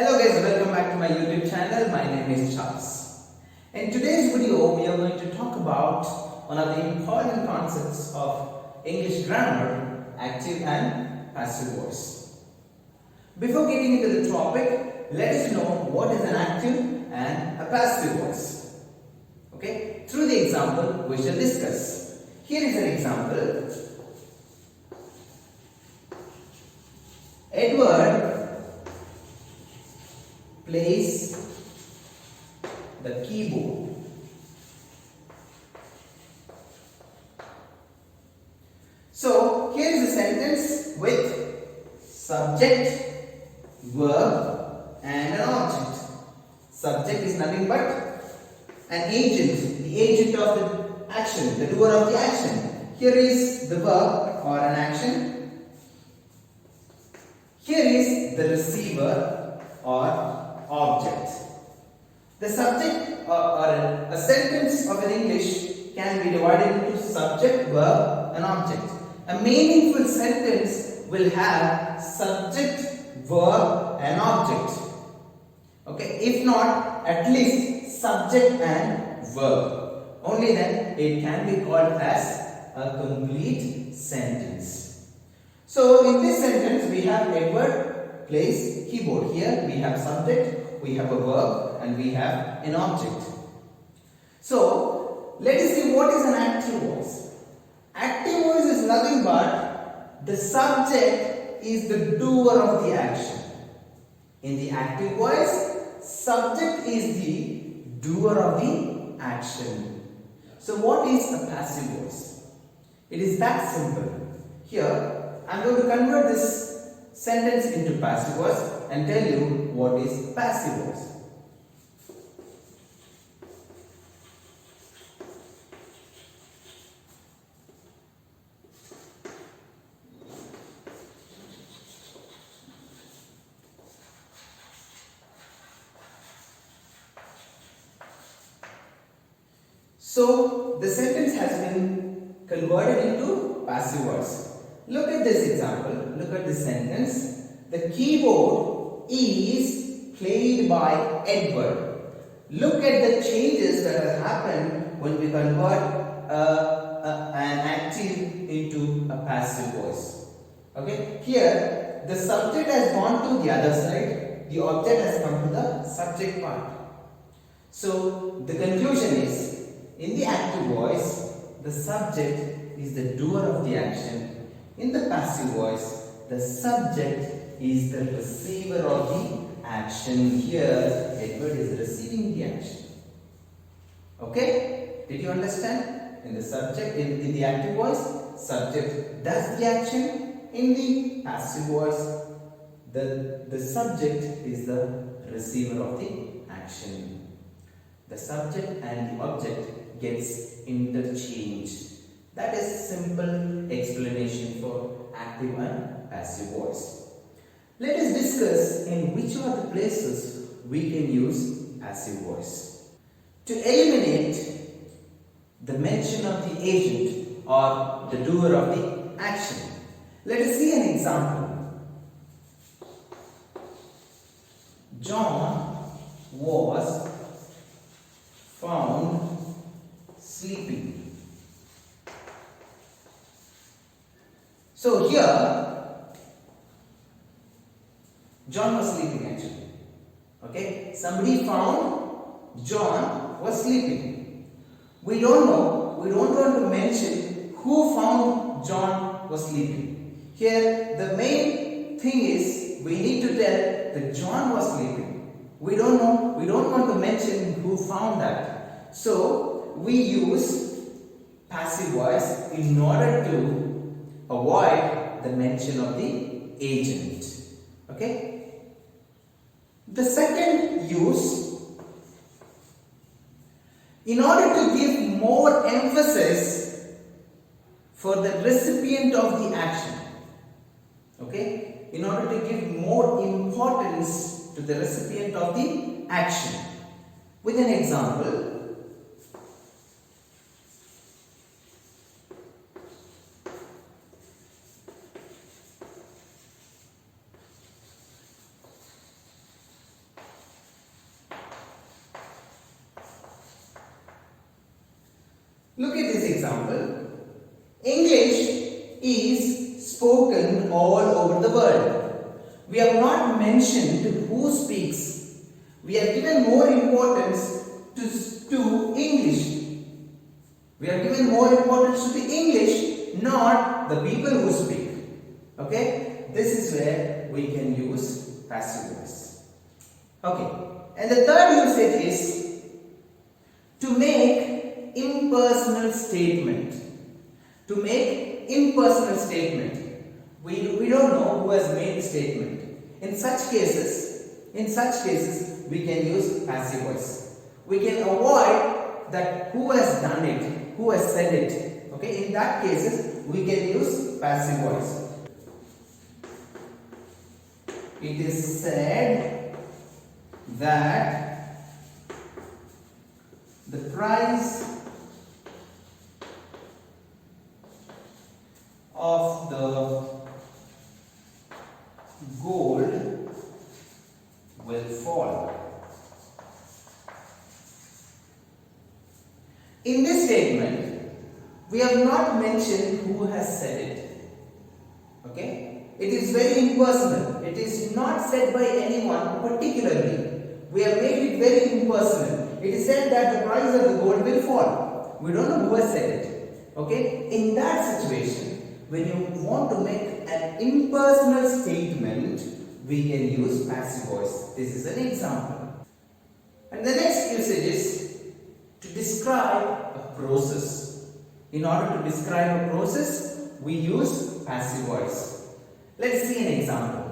Hello guys, welcome back to my YouTube channel. My name is Charles. In today's video, we are going to talk about one of the important concepts of English grammar, active and passive voice. Before getting into the topic, let us know what is an active and a passive voice. Okay, through the example, we shall discuss. Here is an example. Edward plays the keyboard. So here is a sentence with subject, verb and an object. Subject is nothing but an agent, the agent of the action, the doer of the action. Here is the verb or an action. Here is the receiver or object. The subject or a sentence of an English can be divided into subject, verb and object. A meaningful sentence will have subject, verb and object. Okay, if not, at least subject and verb. Only then it can be called as a complete sentence. So in this sentence we have Edward plays keyboard. Here we have subject, we have a verb and we have an object. So let us see what is an active voice. Active voice is nothing but the subject is the doer of the action. In the active voice, subject is the doer of the action. So what is a passive voice? It is that simple. Here I am going to convert this sentence into passive voice and tell you what is passive voice. So the sentence has been converted into passive voice. Look at this example, look at this sentence. The keyboard is played by Edward. Look at the changes that have happened when we convert an active into a passive voice. Okay, here the subject has gone to the other side, the object has come to the subject part. So the conclusion is, in the active voice, the subject is the doer of the action. In the passive voice, the subject is the receiver of the action. Here, Edward is receiving the action. Okay? Did you understand? In the subject, in the active voice, subject does the action. In the passive voice, the subject is the receiver of the action. The subject and the object gets interchanged. That is simple explanation for active and passive voice. Let us discuss in which are the places we can use passive voice. To eliminate the mention of the agent or the doer of the action, let us see an example. John was found sleeping. So here, John was sleeping actually. Okay, somebody found John was sleeping. We don't know, we don't want to mention who found John was sleeping. Here, the main thing is we need to tell that John was sleeping. We don't know, we don't want to mention who found that. So we use passive voice in order to avoid the mention of the agent. Okay? The second use, in order to give more emphasis for the recipient of the action. Okay? In order to give more importance to the recipient of the action. With an example, Look at this example. English is spoken all over the world. We have not mentioned who speaks. We have given more importance to English. We have given more importance to the English, not the people who speak. Okay? This is where we can use passive voice. Okay. And the third usage is to make impersonal statement. To make impersonal statement. We don't know who has made the statement. In such cases, we can use passive voice. We can avoid that who has done it, who has said it. Okay, in that cases, we can use passive voice. It is said that the price of the gold will fall. In this statement, we have not mentioned who has said it. Okay? It is very impersonal. It is not said by anyone particularly. We have made it very impersonal. It is said that the price of the gold will fall. We don't know who has said it. Okay? In that situation, when you want to make an impersonal statement, we can use passive voice. This is an example. And the next usage is to describe a process. In order to describe a process, we use passive voice. Let's see an example.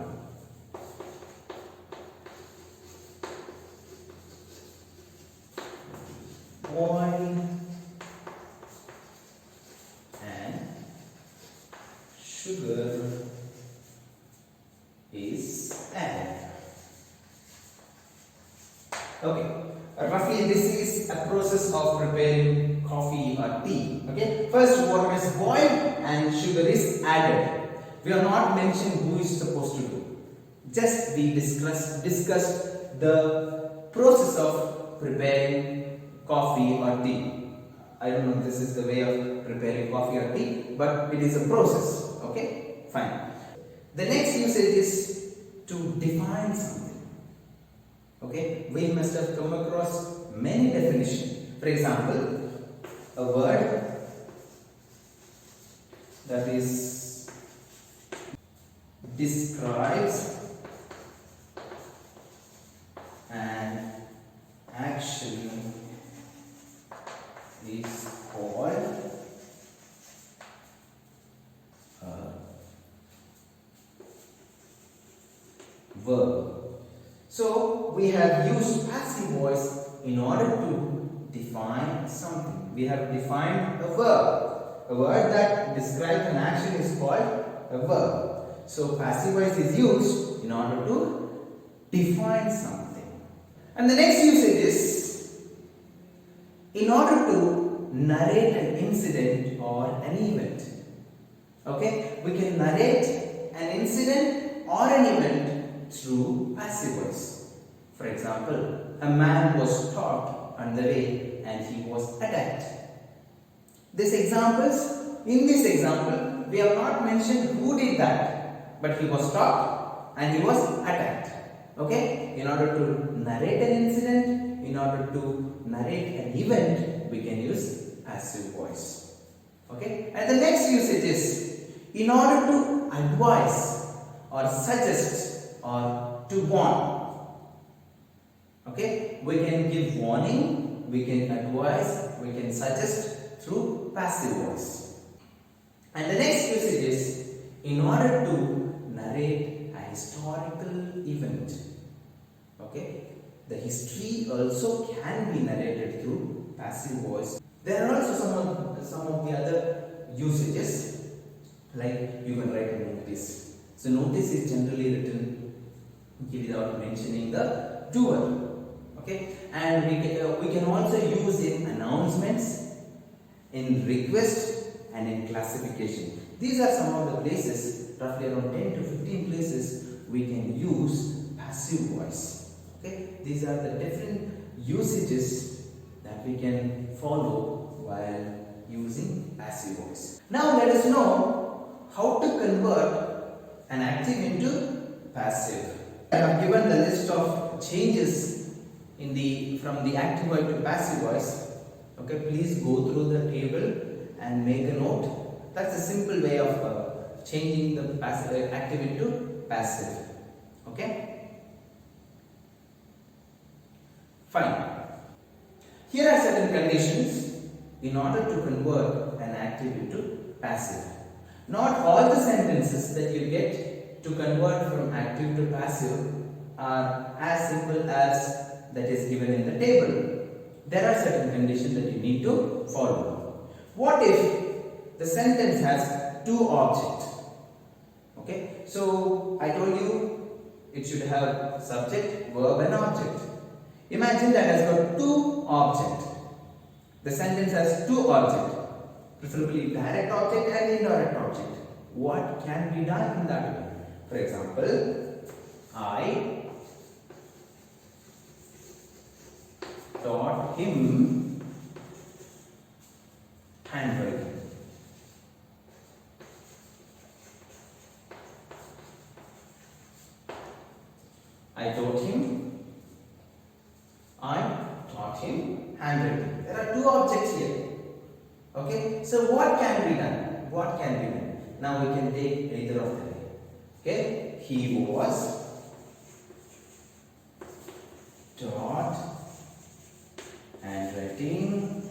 Oil and sugar is added. Okay, roughly this is a process of preparing coffee or tea. Okay, first water is boiled and sugar is added. We have not mentioned who is supposed to do. Just we discussed the process of preparing coffee or tea. I don't know if this is the way of preparing coffee or tea, but it is a process. Okay, fine. The next usage is to define something. Okay, we must have come across many definitions. For example, a word that is describes an action is called a verb. So we have used passive voice in order to define something. We have defined a verb. A word that describes an action is called a verb. So passive voice is used in order to define something. And the next usage is in order to narrate an incident or an event. Okay, we can narrate an incident or an event through passive voice. For example, a man was stopped on the way and he was attacked. In this example, we have not mentioned who did that, but he was stopped and he was attacked. Okay, in order to narrate an incident, in order to narrate an event, we can use passive voice. Okay, and the next usage is in order to advise or suggest or to warn. Okay, we can give warning, we can advise, we can suggest through passive voice. And the next usage is in order to narrate a historical event. Okay, the history also can be narrated through passive voice. There are also some of the other usages, like you can write a notice. So notice is generally written without mentioning the doer. Okay, and we can also use in announcements, in request, and in classification. These are some of the places, roughly around 10 to 15 places we can use passive voice. Okay, these are the different usages that we can follow while using passive voice. Now let us know how to convert an active into passive. I have given the list of changes from the active voice to passive voice. Okay, please go through the table and make a note. That's a simple way of changing the active into passive. Okay, fine. Here are certain conditions in order to convert an active into passive. Not all the sentences that you get to convert from active to passive are as simple as that is given in the table. There are certain conditions that you need to follow. What if the sentence has two objects? Okay, so I told you it should have subject, verb and object. Imagine that has got two objects. The sentence has two objects, preferably direct object and indirect object. What can be done in that way? For example, I taught him handwriting. I taught him handwriting. There are two objects here. Okay, so what can be done? What can be done? Now we can take either of them. Okay, he was taught handwriting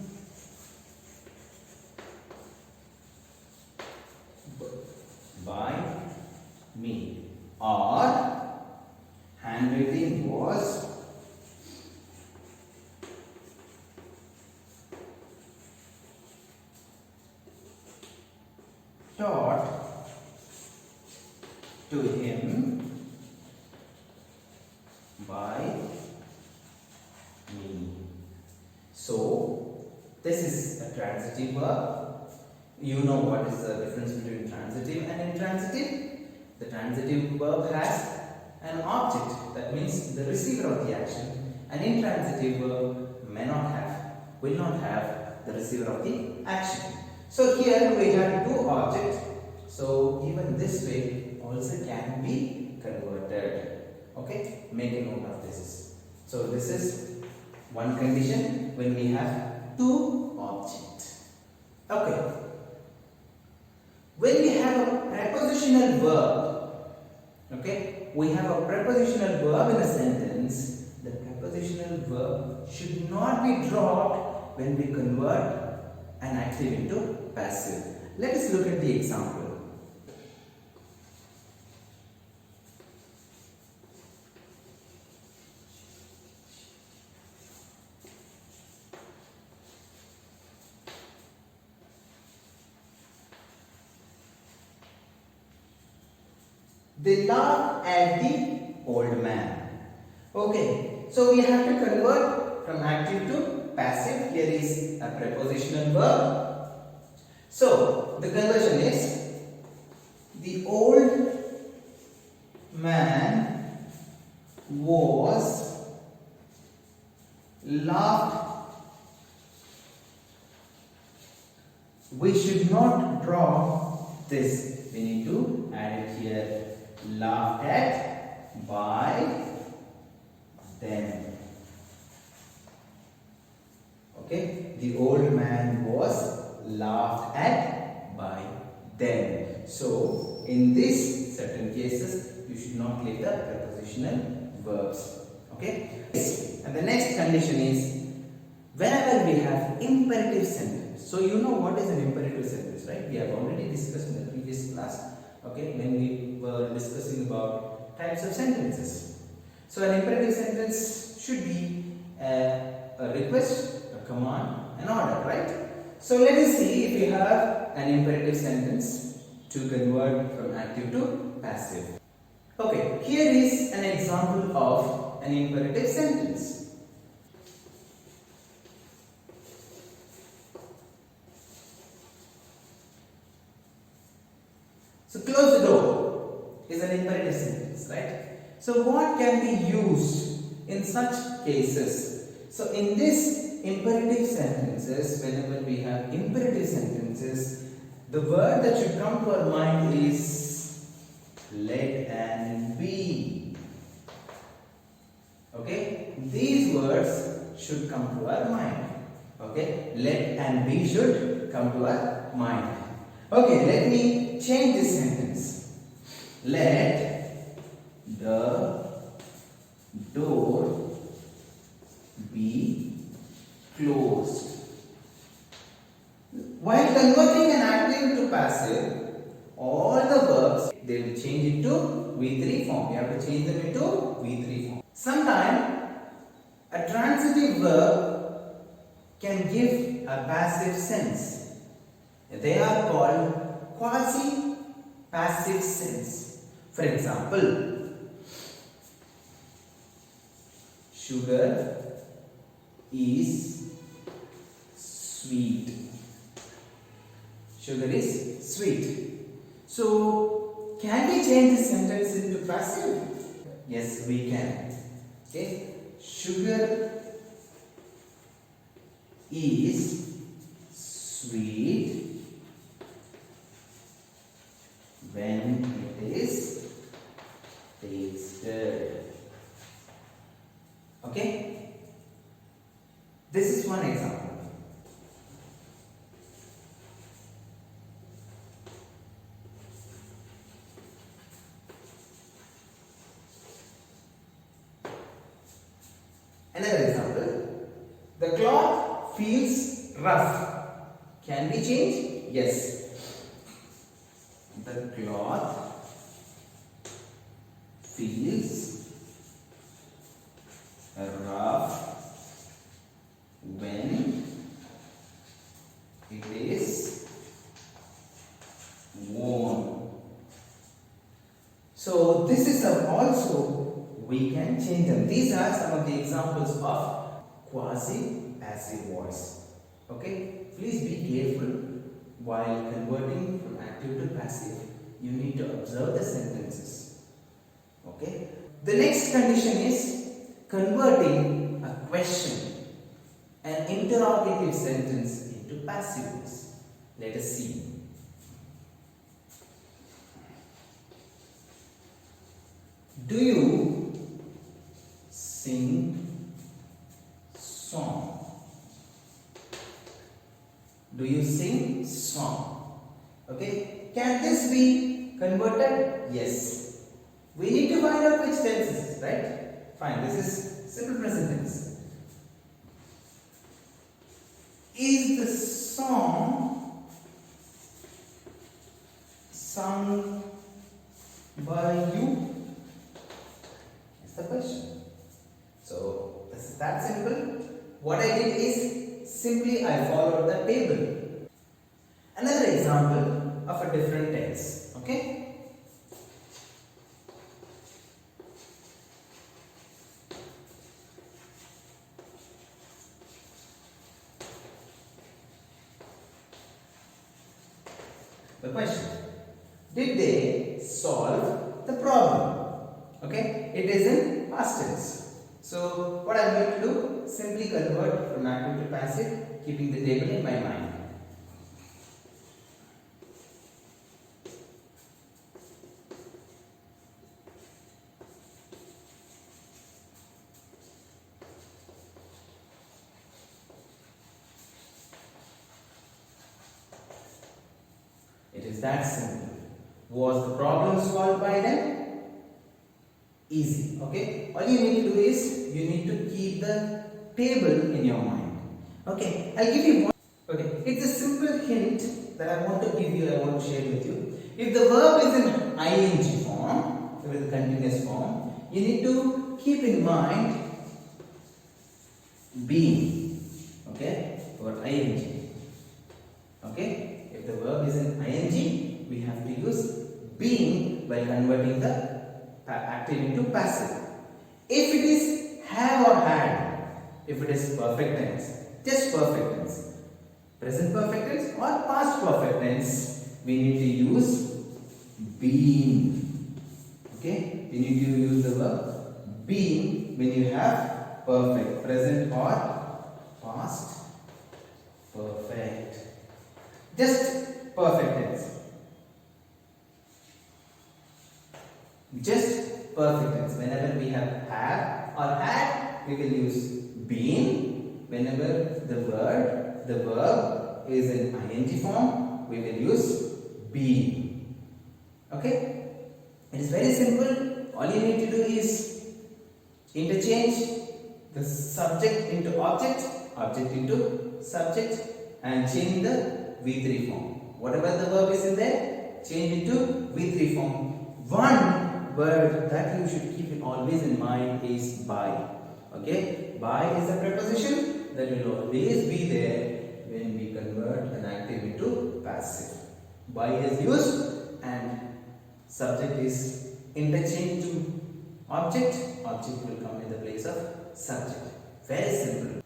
by me, or handwriting was taught to him by me. So this is a transitive verb. You know what is the difference between transitive and intransitive. The transitive verb has an object, that means the receiver of the action. An intransitive verb will not have the receiver of the action. So here we have two objects. So even this way also can be converted. Okay, make a note of this. So this is one condition when we have two objects. Okay. When we have a prepositional verb, okay, we have a prepositional verb in a sentence. The prepositional verb should not be dropped when we convert an active into passive. Let us look at the example. They laughed at the old man. Okay, so we have to convert from active to passive. Here is a prepositional verb. So the conversion is the old man was laughed. We should not draw this. We need to add it here. Laughed at by them. Okay, the old man was laughed at by them. So in these certain cases you should not leave the prepositional verbs. Okay, and the next condition is whenever we have imperative sentence. So you know what is an imperative sentence, right? We have already discussed in the previous class. Okay, when we were discussing about types of sentences. So an imperative sentence should be a request, a command, an order, right? So let us see if we have an imperative sentence to convert from active to passive. Okay, here is an example of an imperative sentence. So close the door is an imperative sentence, right? So what can be used in such cases? So in this imperative sentences, whenever we have imperative sentences, the word that should come to our mind is let and be. Okay, these words should come to our mind. Okay, let and be should come to our mind. Okay, let me change this sentence. Let the door be closed. While converting an active to passive, all the verbs they will change it to V3 form. You have to change them into V3 form. Sometimes a transitive verb can give a passive sense. They are called quasi-passive sense. For example, sugar is sweet. Sugar is sweet. So, can we change this sentence into passive? Yes, we can. Okay, sugar is sweet when it is tasted. Okay, this is one example. Another example, the cloth feels rough. Can we change? Yes. The cloth feels rough when it is worn. So this is also we can change them. These are some of the examples of quasi-passive voice. Okay, please be careful while converting from active to passive. You need to observe the sentences. Okay, the next condition is converting a question, an interrogative sentence, into passive voice. Let us see. Do you sing song? Do you sing song? Okay, can this be converted? Yes. We need to find out which tense is, right? Fine, this is simple present tense. Is the song sung by you? The question. So this is that simple. What I did is simply I followed the table. Another example of a different tense. Okay. The question: did they solve the problem? Okay, it is in past tense. So what I am going to do, simply convert from active to passive, keeping the table in my mind. It is that simple. Was the problem solved by them? Easy. Okay, all you need to do is you need to keep the table in your mind. Okay, I'll give you one. Okay, it's a simple hint that I want to give you, I want to share with you. If the verb is in ing form, with continuous form, you need to keep in mind being. Okay, for ing. Okay, if the verb is in ing, we have to use being by converting the active into passive. If it is have or had, if it is perfect tense, just perfect tense, present perfect tense or past perfect tense, we need to use being. Okay, we need to use the verb being when you have perfect, present or past perfect. Just perfect tense. Just perfect tense. Whenever we have or had, we will use been. Whenever the verb is in ing form, we will use been. Okay? It is very simple. All you need to do is interchange the subject into object, object into subject, and change the V3 form. Whatever the verb is in there, change it to V3 form. One word that you should keep it always in mind is by. Okay? By is a preposition that will always be there when we convert an active into passive. By is used and subject is interchanged to object. Object will come in the place of subject. Very simple.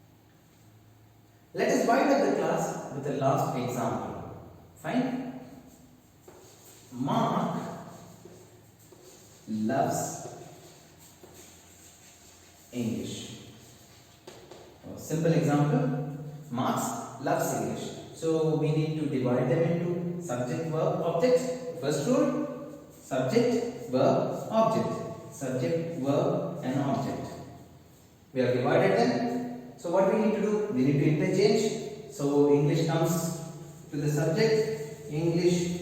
Let us wind up the class with the last example. Fine? Mark loves English. Simple example. Mark loves English. So we need to divide them into subject, verb, object. First rule, subject, verb, object. Subject, verb and object. We have divided them. So what we need to do? We need to interchange. So English comes to the subject. English,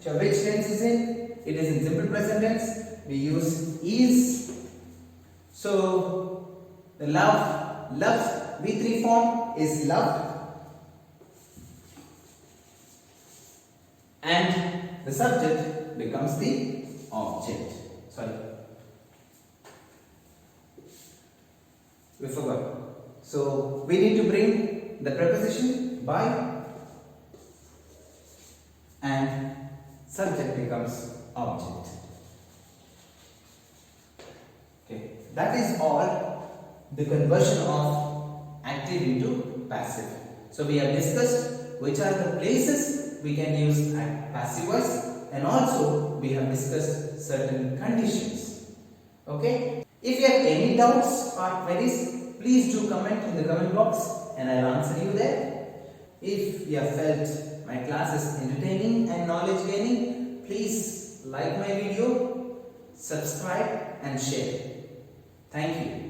which tense is in? It is in simple present tense. We use is. So the loves, V3 form is loved. And the subject becomes the object. Sorry. We forgot. So we need to bring the preposition by and subject becomes object. Okay. That is all the conversion of active into passive. So we have discussed which are the places we can use passive voice, and also we have discussed certain conditions. Okay. If you have any doubts or queries, please do comment in the comment box and I will answer you there. If you have felt my class is entertaining and knowledge gaining, please like my video, subscribe and share. Thank you.